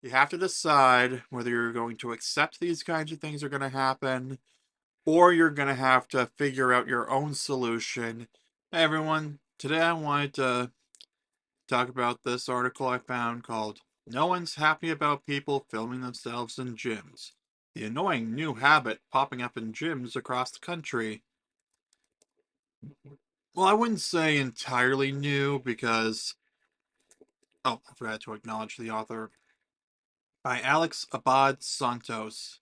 You have to decide whether you're going to accept these kinds of things are going to happen, or you're going to have to figure out your own solution. Hey everyone, today I wanted to talk about this article I found called No One's Happy About People Filming Themselves in Gyms. The annoying new habit popping up in gyms across the country. Well, I wouldn't say entirely new because, oh, I forgot to acknowledge the author. By Alex Abad Santos.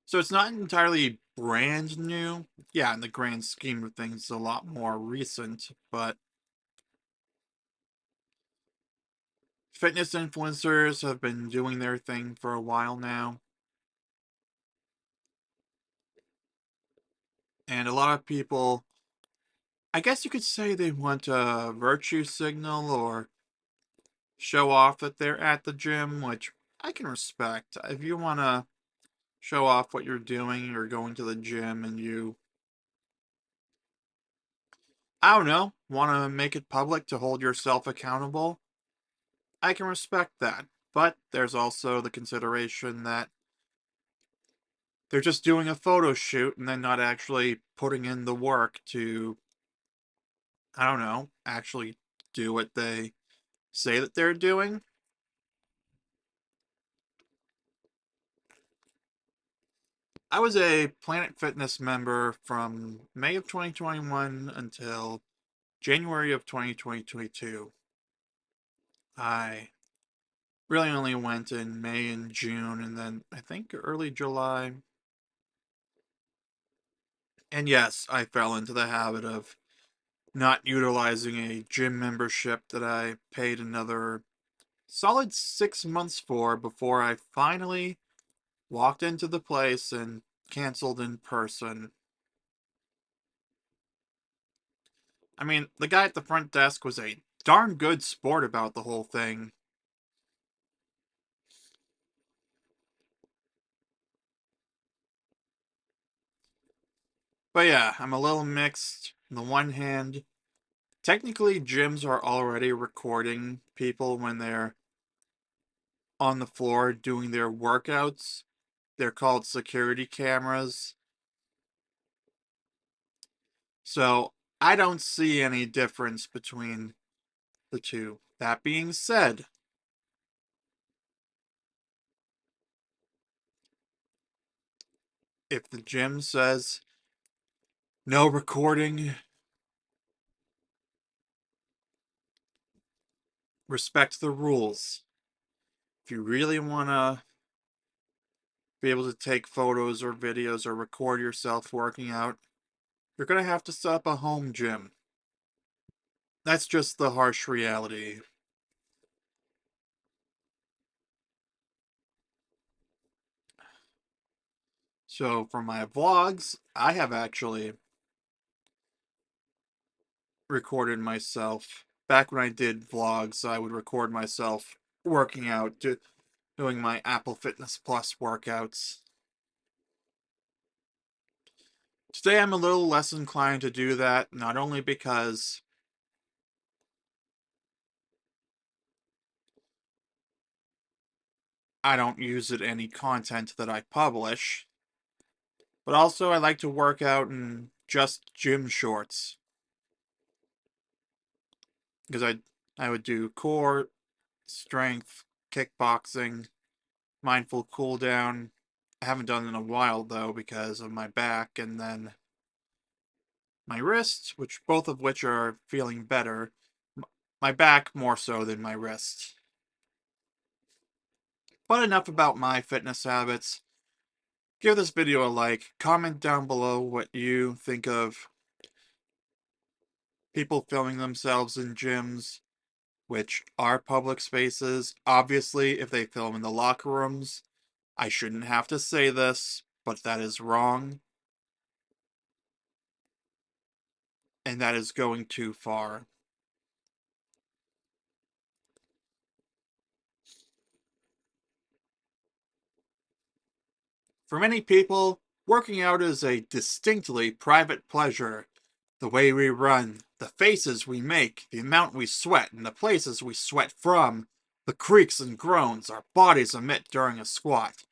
So it's not entirely brand new. Yeah, in the grand scheme of things, it's a lot more recent, but fitness influencers have been doing their thing for a while now. And a lot of people, I guess you could say they want a virtue signal or show off that they're at the gym, which I can respect. If you want to show off what you're doing, you're going to the gym and you, I don't know, want to make it public to hold yourself accountable, I can respect that. But there's also the consideration that they're just doing a photo shoot and then not actually putting in the work to, I don't know, actually do what they say that they're doing. I was a Planet Fitness member from May of 2021 until January of 2022. I really only went in May and June, and then I think early July. And yes, I fell into the habit of not utilizing a gym membership that I paid another solid 6 months for before I finally walked into the place and canceled in person. I mean, the guy at the front desk was a darn good sport about the whole thing. But yeah, I'm a little mixed. On the one hand, technically gyms are already recording people when they're on the floor doing their workouts. They're called security cameras. So I don't see any difference between the two. That being said, if the gym says no recording, respect the rules. If you really want to be able to take photos or videos or record yourself working out, you're going to have to set up a home gym. That's just the harsh reality. So for my vlogs, I have actually recorded myself. Back when I did vlogs, I would record myself working out, doing my Apple Fitness Plus workouts. Today I'm a little less inclined to do that, not only because I don't use it in any content that I publish, but also I like to work out in just gym shorts. Because I would do core, strength, kickboxing, mindful cool down. I haven't done it in a while though because of my back and then my wrists, which both of which are feeling better. My back more so than my wrists. But enough about my fitness habits. Give this video a like, comment down below what you think of people filming themselves in gyms, which are public spaces. Obviously, if they film in the locker rooms, I shouldn't have to say this, but that is wrong, and that is going too far. For many people, working out is a distinctly private pleasure, the way we run, The faces we make, the amount we sweat, and the places we sweat from, the creaks and groans our bodies emit during a squat.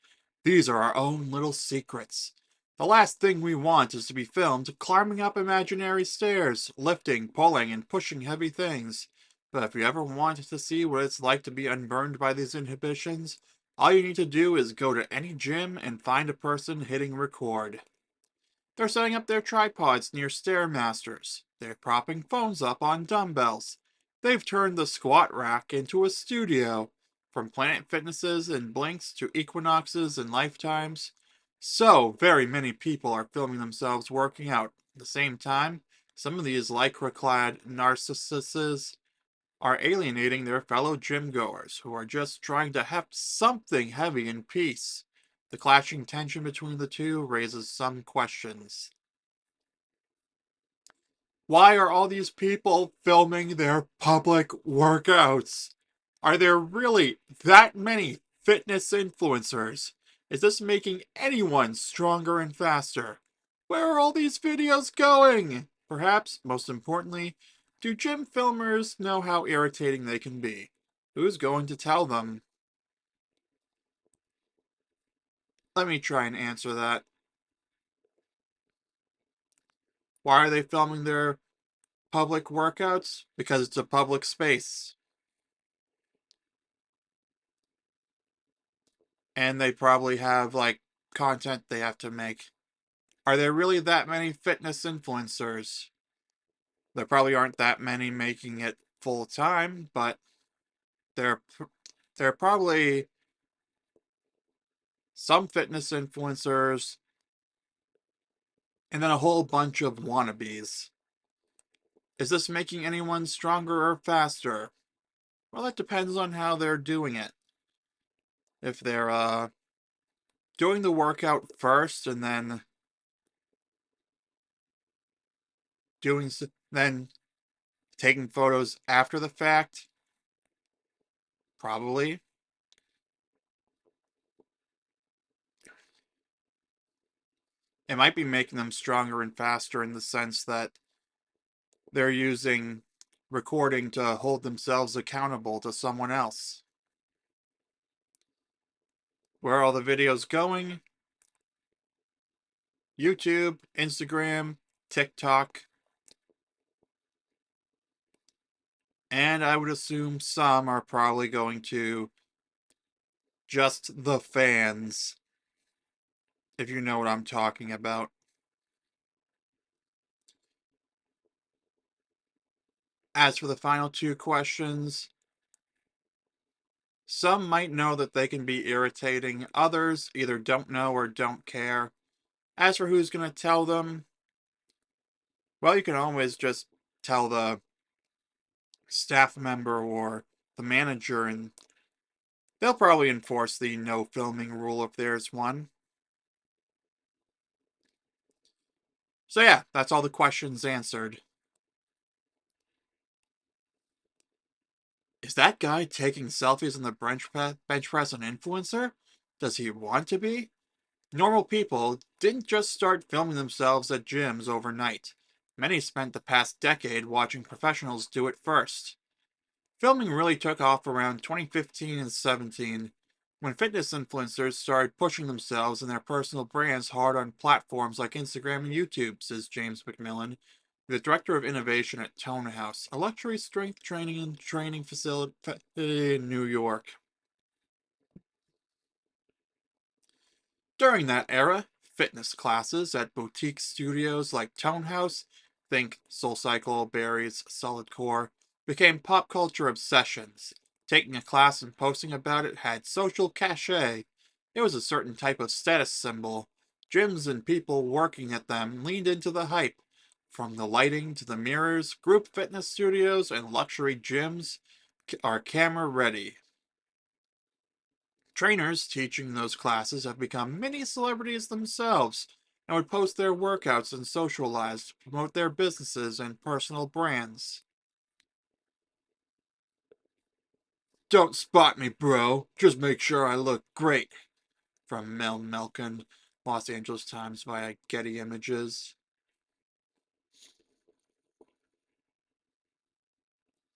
These are our own little secrets. The last thing we want is to be filmed climbing up imaginary stairs, lifting, pulling, and pushing heavy things. But if you ever want to see what it's like to be unburned by these inhibitions, all you need to do is go to any gym and find a person hitting record. They're setting up their tripods near Stairmasters. They're propping phones up on dumbbells. They've turned the squat rack into a studio. From Planet Fitnesses and Blinks to Equinoxes and Lifetimes. So very many people are filming themselves working out. At the same time, some of these lycra-clad narcissuses are alienating their fellow gym goers who are just trying to heft something heavy in peace. The clashing tension between the two raises some questions. Why are all these people filming their public workouts? Are there really that many fitness influencers? Is this making anyone stronger and faster? Where are all these videos going? Perhaps, most importantly, do gym filmers know how irritating they can be? Who's going to tell them? Let me try and answer that. Why are they filming their public workouts? Because it's a public space. And they probably have, like, content they have to make. Are there really that many fitness influencers? There probably aren't that many making it full time, but there, there are probably some fitness influencers and then a whole bunch of wannabes. Is this making anyone stronger or faster? Well, that depends on how they're doing it. If they're doing the workout first and then doing then taking photos after the fact, probably. It might be making them stronger and faster in the sense that they're using recording to hold themselves accountable to someone else. Where are all the videos going? YouTube, Instagram, TikTok, and I would assume some are probably going to just the fans, if you know what I'm talking about. As for the final two questions, some might know that they can be irritating, others either don't know or don't care. As for who's going to tell them, well, you can always just tell the staff member or the manager, and they'll probably enforce the no filming rule if there's one. So yeah, that's all the questions answered. Is that guy taking selfies on the bench press an influencer? Does he want to be? Normal people didn't just start filming themselves at gyms overnight. Many spent the past decade watching professionals do it first. Filming really took off around 2015 and 17, when fitness influencers started pushing themselves and their personal brands hard on platforms like Instagram and YouTube, says James McMillan, the director of innovation at Tone House, a luxury strength training and training facility in New York. During that era, fitness classes at boutique studios like Tone House, think SoulCycle, Barry's, Solid Core, became pop culture obsessions. Taking a class and posting about it had social cachet. It was a certain type of status symbol. Gyms and people working at them leaned into the hype. From the lighting to the mirrors, group fitness studios and luxury gyms are camera ready. Trainers teaching those classes have become mini celebrities themselves and would post their workouts and social lives to promote their businesses and personal brands. Don't spot me, bro. Just make sure I look great. From Mel Melkin, Los Angeles Times via Getty Images.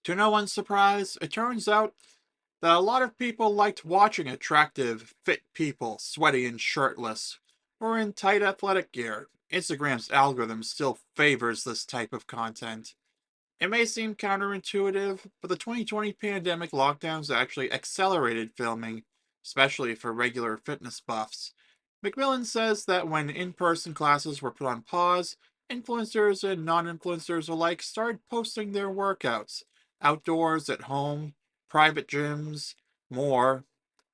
To no one's surprise, it turns out that a lot of people liked watching attractive, fit people sweaty and shirtless, or in tight athletic gear. Instagram's algorithm still favors this type of content. It may seem counterintuitive, but the 2020 pandemic lockdowns actually accelerated filming, especially for regular fitness buffs. McMillan says that when in person classes were put on pause, influencers and non influencers alike started posting their workouts outdoors, at home, private gyms, more.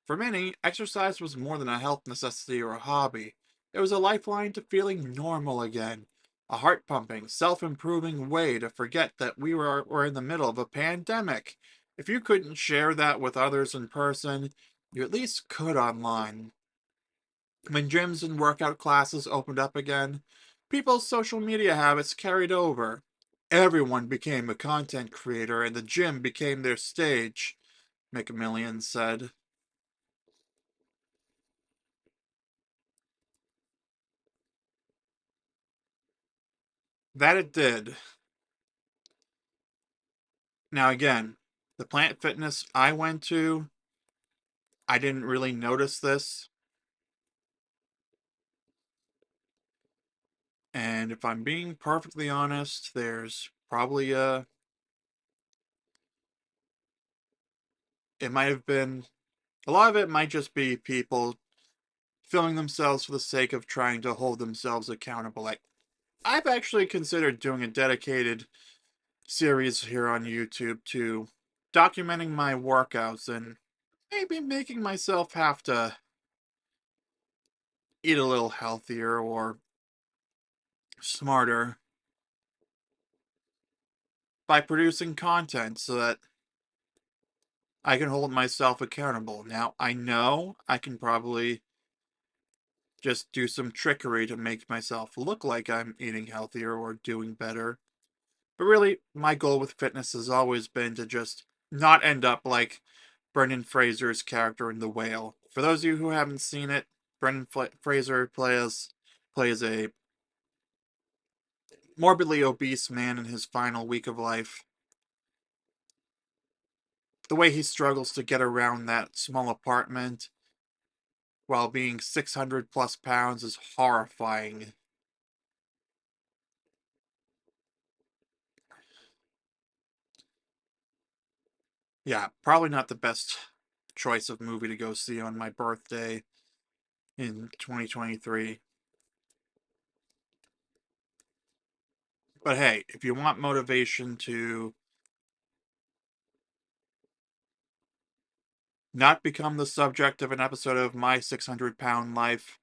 For many, exercise was more than a health necessity or a hobby. It was a lifeline to feeling normal again, a heart pumping, self improving way to forget that were in the middle of a pandemic. If you couldn't share that with others in person, you at least could online. When gyms and workout classes opened up again, people's social media habits carried over. Everyone became a content creator and the gym became their stage, McMillian said. That it did. Now, again, the Planet Fitness I went to, I didn't really notice this. And if I'm being perfectly honest, there's probably it might have been, a lot of it might just be people filming themselves for the sake of trying to hold themselves accountable. Like, I've actually considered doing a dedicated series here on YouTube to documenting my workouts and maybe making myself have to eat a little healthier or smarter by producing content so that I can hold myself accountable. Now, I know I can probably just do some trickery to make myself look like I'm eating healthier or doing better. But really, my goal with fitness has always been to just not end up like Brendan Fraser's character in The Whale. For those of you who haven't seen it, Fraser plays a morbidly obese man in his final week of life. The way he struggles to get around that small apartment while being 600 plus pounds is horrifying. Yeah, probably not the best choice of movie to go see on my birthday in 2023. But hey, if you want motivation to not become the subject of an episode of My 600-Pound Life,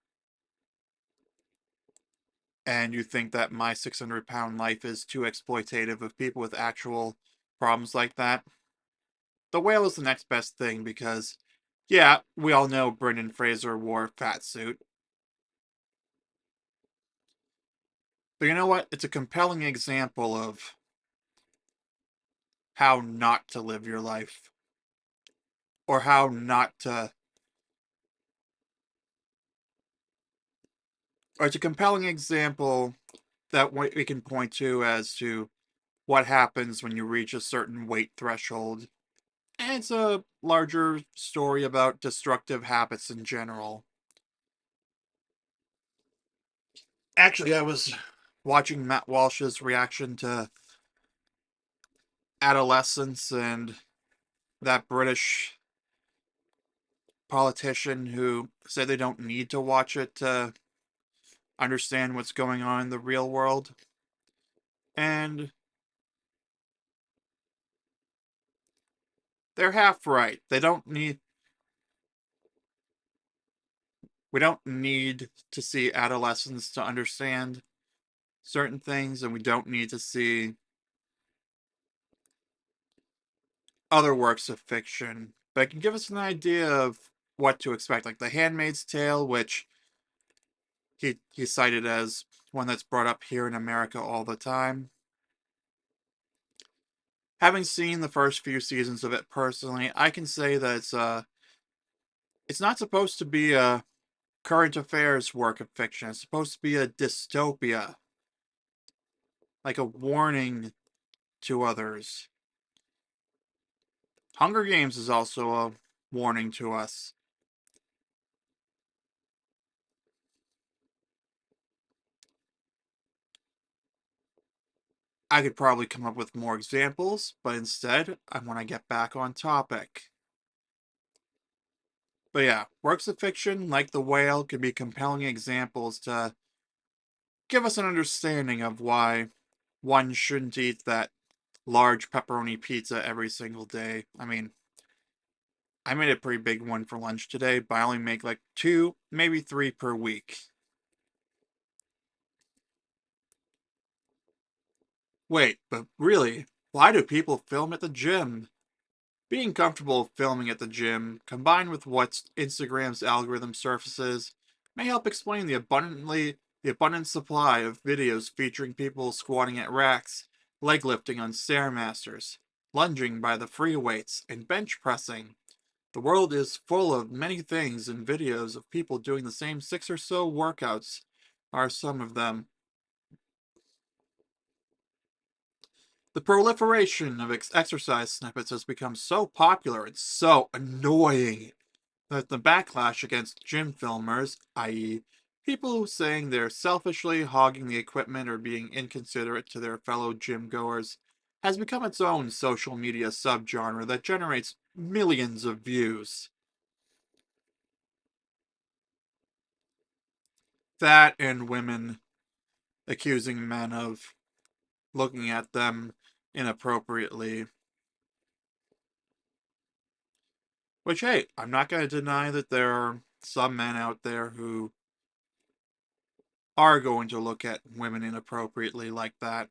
and you think that My 600-Pound Life is too exploitative of people with actual problems like that, The Whale is the next best thing because, yeah, we all know Brendan Fraser wore a fat suit. But you know what? It's a compelling example of how not to live your life, or how not to, or it's a compelling example that we can point to as to what happens when you reach a certain weight threshold. And it's a larger story about destructive habits in general. Actually, I was watching Matt Walsh's reaction to adolescence and that British politician who said they don't need to watch it to understand what's going on in the real world. And they're half right. We don't need to see adolescents to understand certain things, and we don't need to see other works of fiction, but it can give us an idea of what to expect. Like The Handmaid's Tale, which he cited as one that's brought up here in America all the time. Having seen the first few seasons of it personally, I can say that it's not supposed to be a current affairs work of fiction. It's supposed to be a dystopia, like a warning to others. Hunger Games is also a warning to us. I could probably come up with more examples, but instead, I want to get back on topic. But yeah, works of fiction like The Whale can be compelling examples to give us an understanding of why one shouldn't eat that large pepperoni pizza every single day. I mean, I made a pretty big one for lunch today, but I only make like two, maybe three per week. Wait, but really, why do people film at the gym? Being comfortable filming at the gym, combined with what Instagram's algorithm surfaces, may help explain the abundant supply of videos featuring people squatting at racks, leg lifting on stairmasters, lunging by the free weights, and bench pressing. The world is full of many things, and videos of people doing the same six or so workouts are some of them. The proliferation of exercise snippets has become so popular and so annoying that the backlash against gym filmers, i.e., people saying they're selfishly hogging the equipment or being inconsiderate to their fellow gym goers, has become its own social media subgenre that generates millions of views. That and women accusing men of looking at them inappropriately. Which, hey, I'm not going to deny that there are some men out there who are going to look at women inappropriately like that.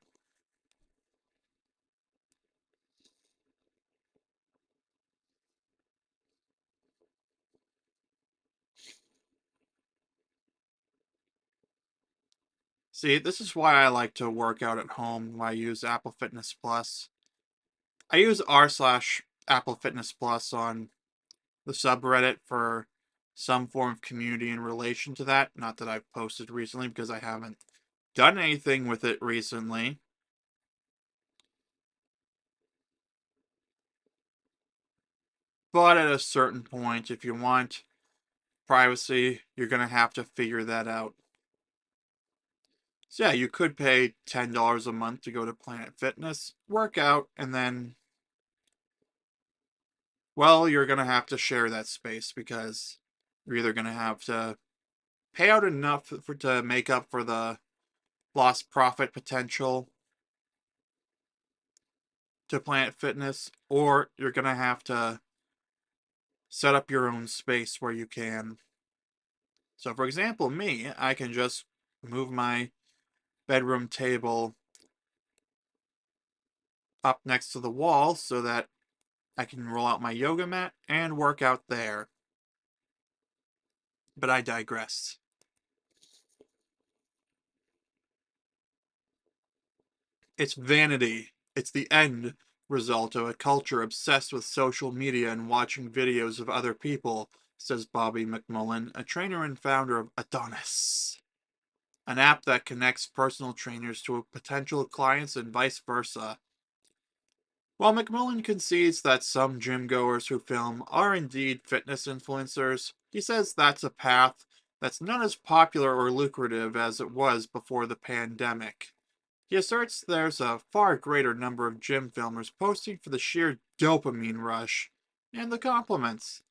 See, this is why I like to work out at home when I use Apple Fitness Plus. I use r/ Apple Fitness Plus on the subreddit for some form of community in relation to that. Not that I've posted recently because I haven't done anything with it recently. But at a certain point, if you want privacy, you're going to have to figure that out. So yeah, you could pay $10 a month to go to Planet Fitness, work out, and then, well, you're going to have to share that space because you're either going to have to pay out enough to make up for the lost profit potential to Planet Fitness, or you're going to have to set up your own space where you can. So, for example, me, I can just move my bedroom table up next to the wall so that I can roll out my yoga mat and work out there. But I digress. It's vanity. It's the end result of a culture obsessed with social media and watching videos of other people, says Bobby McMullen, a trainer and founder of Adonis, an app that connects personal trainers to potential clients and vice versa. While McMullen concedes that some gym goers who film are indeed fitness influencers, he says that's a path that's not as popular or lucrative as it was before the pandemic. He asserts there's a far greater number of gym filmers posting for the sheer dopamine rush and the compliments.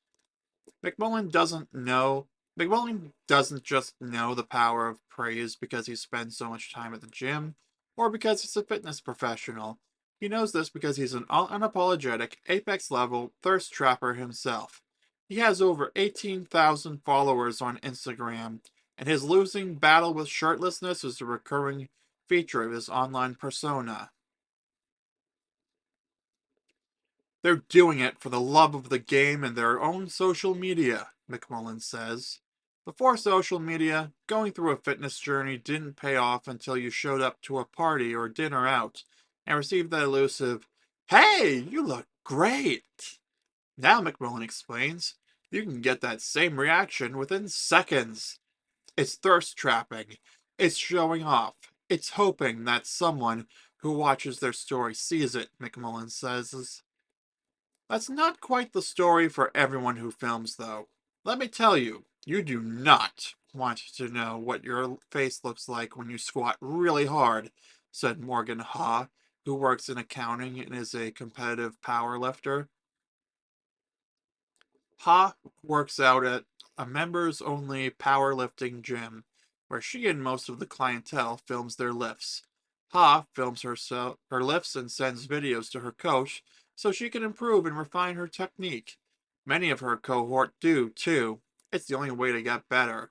McMullen doesn't know. McMullen doesn't just know the power of praise because he spends so much time at the gym or because he's a fitness professional. He knows this because he's an unapologetic, apex level thirst trapper himself. He has over 18,000 followers on Instagram, and his losing battle with shirtlessness is a recurring feature of his online persona. They're doing it for the love of the game and their own social media, McMullen says. Before social media, going through a fitness journey didn't pay off until you showed up to a party or dinner out and received that elusive, "Hey, you look great." Now, McMullen explains, you can get that same reaction within seconds. It's thirst trapping. It's showing off. It's hoping that someone who watches their story sees it, McMullen says. That's not quite the story for everyone who films, though. Let me tell you, you do not want to know what your face looks like when you squat really hard, said Morgan Ha, who works in accounting and is a competitive power lifter. Ha works out at a members only powerlifting gym, where she and most of the clientele films their lifts. Ha films her lifts and sends videos to her coach so she can improve and refine her technique. Many of her cohort do, too. It's the only way to get better.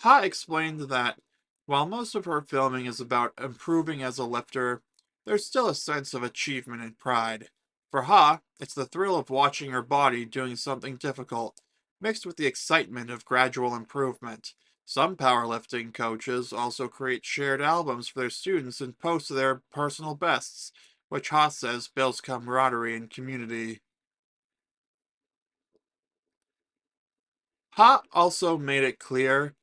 Ha explained that while most of her filming is about improving as a lifter, there's still a sense of achievement and pride. For Ha, it's the thrill of watching her body doing something difficult, mixed with the excitement of gradual improvement. Some powerlifting coaches also create shared albums for their students and post their personal bests, which Ha says builds camaraderie and community. Ha also made it clear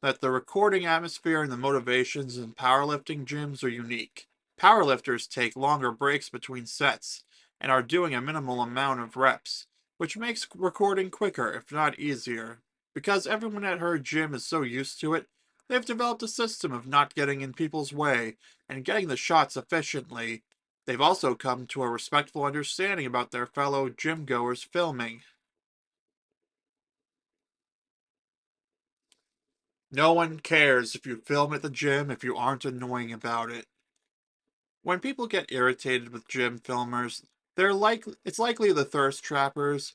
that the recording atmosphere and the motivations in powerlifting gyms are unique. Powerlifters take longer breaks between sets and are doing a minimal amount of reps, which makes recording quicker, if not easier. Because everyone at her gym is so used to it, they've developed a system of not getting in people's way and getting the shots efficiently. They've also come to a respectful understanding about their fellow gym goers filming. No one cares if you film at the gym if you aren't annoying about it. When people get irritated with gym filmers, it's likely the thirst trappers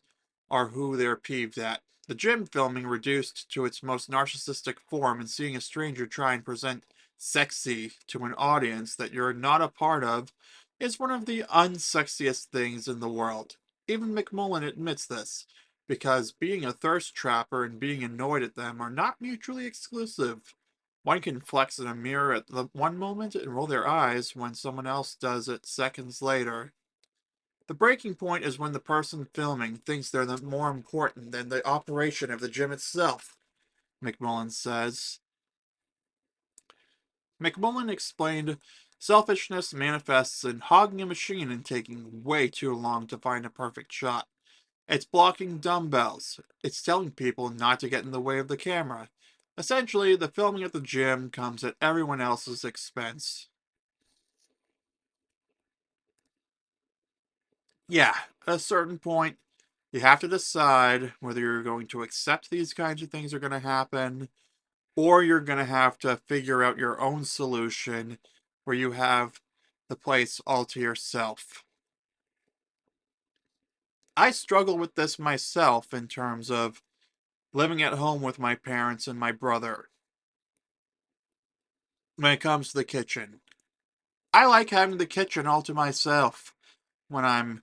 are who they're peeved at. The gym filming reduced to its most narcissistic form and seeing a stranger try and present sexy to an audience that you're not a part of is one of the unsexiest things in the world. Even McMullen admits this, because being a thirst trapper and being annoyed at them are not mutually exclusive. One can flex in a mirror at the one moment and roll their eyes when someone else does it seconds later. The breaking point is when the person filming thinks they're more important than the operation of the gym itself, McMullen says. McMullen explained selfishness manifests in hogging a machine and taking way too long to find a perfect shot. It's blocking dumbbells. It's telling people not to get in the way of the camera. Essentially, the filming at the gym comes at everyone else's expense. Yeah, at a certain point, you have to decide whether you're going to accept these kinds of things are going to happen, or you're going to have to figure out your own solution where you have the place all to yourself. I struggle with this myself in terms of living at home with my parents and my brother when it comes to the kitchen. I like having the kitchen all to myself when I'm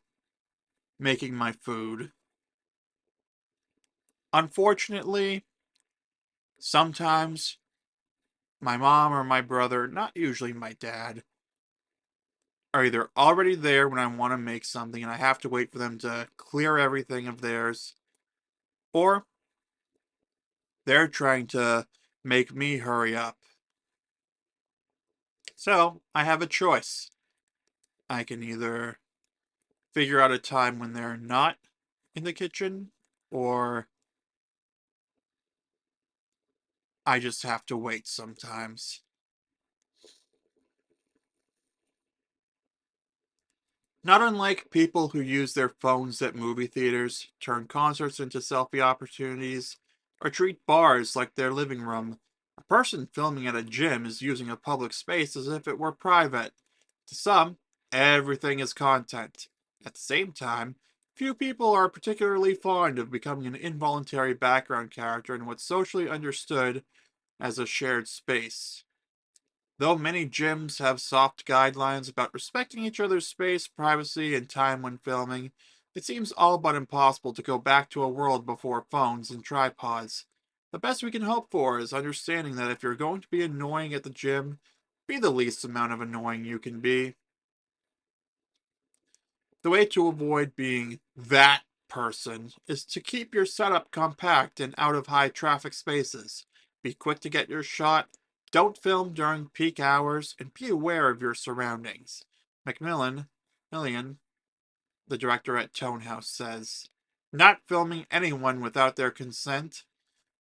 making my food. Unfortunately, sometimes my mom or my brother, not usually my dad, are either already there when I want to make something and I have to wait for them to clear everything of theirs, or they're trying to make me hurry up. So I have a choice. I can either figure out a time when they're not in the kitchen, or I just have to wait sometimes. Not unlike people who use their phones at movie theaters, turn concerts into selfie opportunities, or treat bars like their living room, a person filming at a gym is using a public space as if it were private. To some, everything is content. At the same time, few people are particularly fond of becoming an involuntary background character in what's socially understood as a shared space. Though many gyms have soft guidelines about respecting each other's space, privacy, and time when filming, it seems all but impossible to go back to a world before phones and tripods. The best we can hope for is understanding that if you're going to be annoying at the gym, be the least amount of annoying you can be. The way to avoid being that person is to keep your setup compact and out of high traffic spaces. Be quick to get your shot, don't film during peak hours, and be aware of your surroundings. Macmillan, Millian, The director at Tone House says, not filming anyone without their consent,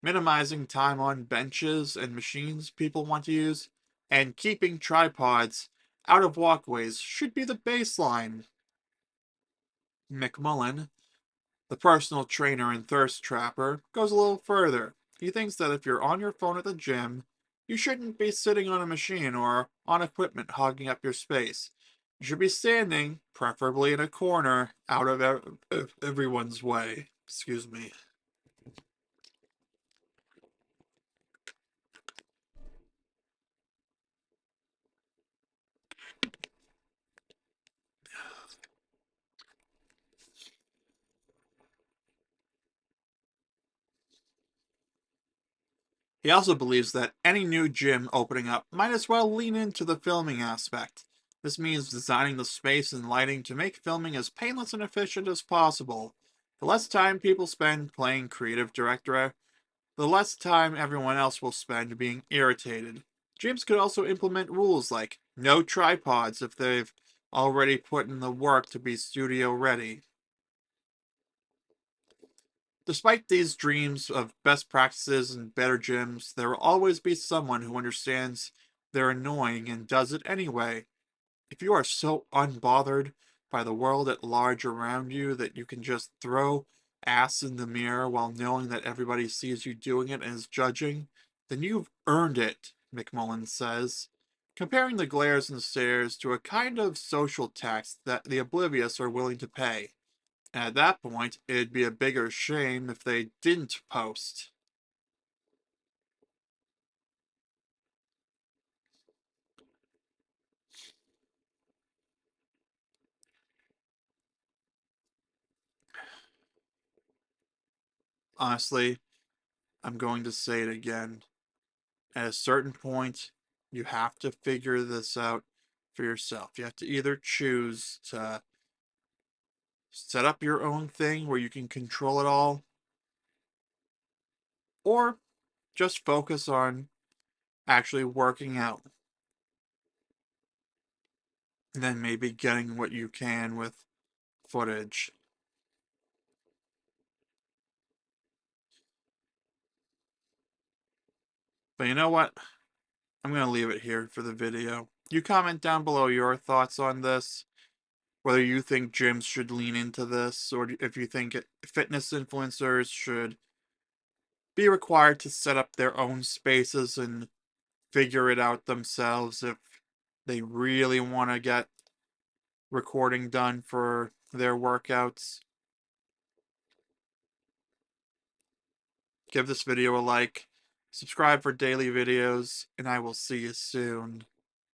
minimizing time on benches and machines people want to use, and keeping tripods out of walkways should be the baseline. McMullen, the personal trainer and thirst trapper, goes a little further. He thinks that if you're on your phone at the gym, you shouldn't be sitting on a machine or on equipment hogging up your space. You should be standing, preferably in a corner, out of everyone's way. Excuse me. He also believes that any new gym opening up might as well lean into the filming aspect. This means designing the space and lighting to make filming as painless and efficient as possible. The less time people spend playing creative director, the less time everyone else will spend being irritated. Gyms could also implement rules like no tripods if they've already put in the work to be studio ready. Despite these dreams of best practices and better gyms, there will always be someone who understands they're annoying and does it anyway. If you are so unbothered by the world at large around you that you can just throw ass in the mirror while knowing that everybody sees you doing it and is judging, then you've earned it, McMullen says, comparing the glares and stares to a kind of social tax that the oblivious are willing to pay. And at that point, it'd be a bigger shame if they didn't post. Honestly, I'm going to say it again. At a certain point, you have to figure this out for yourself. You have to either choose to set up your own thing where you can control it all, or just focus on actually working out and then maybe getting what you can with footage. But you know what? I'm going to leave it here for the video. You comment down below your thoughts on this, whether you think gyms should lean into this, or if you think fitness influencers should be required to set up their own spaces and figure it out themselves if they really want to get recording done for their workouts. Give this video a like, subscribe for daily videos, and I will see you soon.